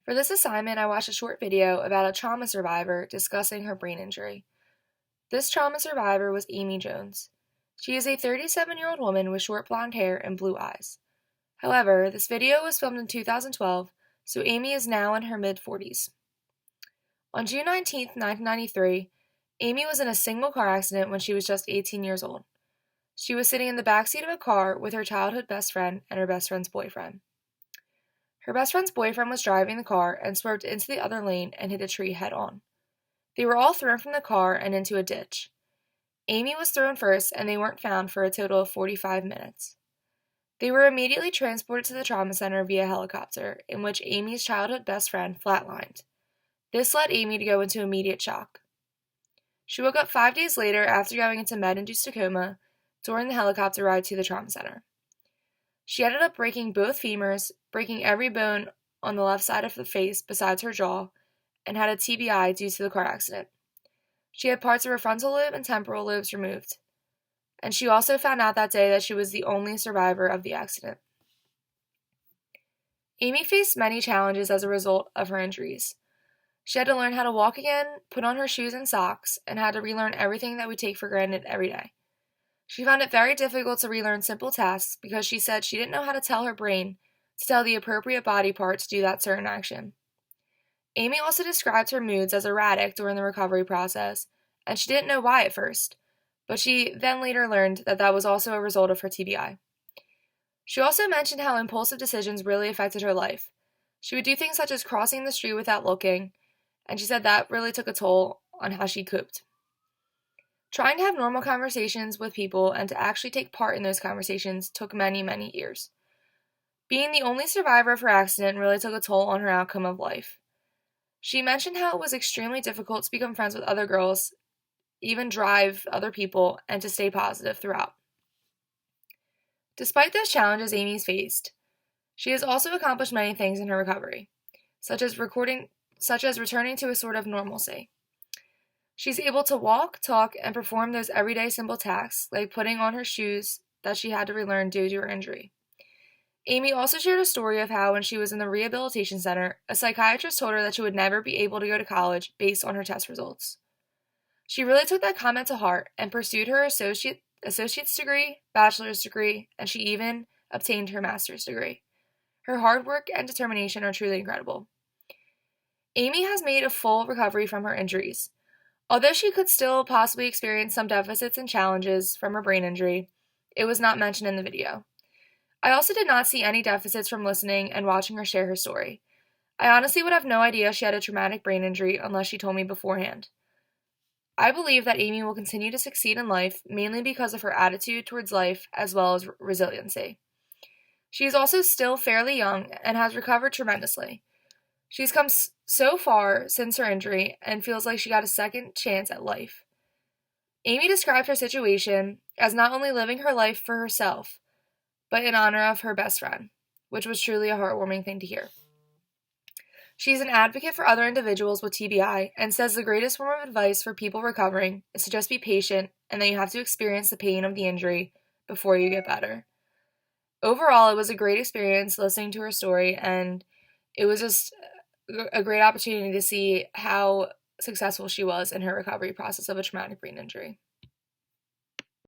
For this assignment, I watched a short video about a trauma survivor discussing her brain injury. This trauma survivor was Amy Jones. She is a 37-year-old woman with short blonde hair and blue eyes. However, this video was filmed in 2012, so Amy is now in her mid-40s. On June 19, 1993, Amy was in a single car accident when she was just 18 years old. She was sitting in the backseat of a car with her childhood best friend and her best friend's boyfriend. Her best friend's boyfriend was driving the car and swerved into the other lane and hit a tree head-on. They were all thrown from the car and into a ditch. Amy was thrown first, and they weren't found for a total of 45 minutes. They were immediately transported to the trauma center via helicopter, in which Amy's childhood best friend flatlined. This led Amy to go into immediate shock. She woke up 5 days later after going into med-induced coma during the helicopter ride to the trauma center. She ended up breaking both femurs, breaking every bone on the left side of the face besides her jaw, and had a TBI due to the car accident. She had parts of her frontal lobe and temporal lobes removed. And she also found out that day that she was the only survivor of the accident. Amy faced many challenges as a result of her injuries. She had to learn how to walk again, put on her shoes and socks, and had to relearn everything that we take for granted every day. She found it very difficult to relearn simple tasks because she said she didn't know how to tell her brain to tell the appropriate body part to do that certain action. Amy also described her moods as erratic during the recovery process, and she didn't know why at first, but she then later learned that that was also a result of her TBI. She also mentioned how impulsive decisions really affected her life. She would do things such as crossing the street without looking, and she said that really took a toll on how she coped. Trying to have normal conversations with people and to actually take part in those conversations took many, many years. Being the only survivor of her accident really took a toll on her outcome of life. She mentioned how it was extremely difficult to become friends with other girls, even drive other people, and to stay positive throughout. Despite those challenges Amy's faced, she has also accomplished many things in her recovery, such as returning to a sort of normalcy. She's able to walk, talk, and perform those everyday simple tasks, like putting on her shoes that she had to relearn due to her injury. Amy also shared a story of how, when she was in the rehabilitation center, a psychiatrist told her that she would never be able to go to college based on her test results. She really took that comment to heart and pursued her associate's degree, bachelor's degree, and she even obtained her master's degree. Her hard work and determination are truly incredible. Amy has made a full recovery from her injuries. Although she could still possibly experience some deficits and challenges from her brain injury, it was not mentioned in the video. I also did not see any deficits from listening and watching her share her story. I honestly would have no idea she had a traumatic brain injury unless she told me beforehand. I believe that Amy will continue to succeed in life mainly because of her attitude towards life as well as resiliency. She is also still fairly young and has recovered tremendously. She's come so far since her injury and feels like she got a second chance at life. Amy described her situation as not only living her life for herself, but in honor of her best friend, which was truly a heartwarming thing to hear. She's an advocate for other individuals with TBI and says the greatest form of advice for people recovering is to just be patient and that you have to experience the pain of the injury before you get better. Overall, it was a great experience listening to her story, and it was just a great opportunity to see how successful she was in her recovery process of a traumatic brain injury.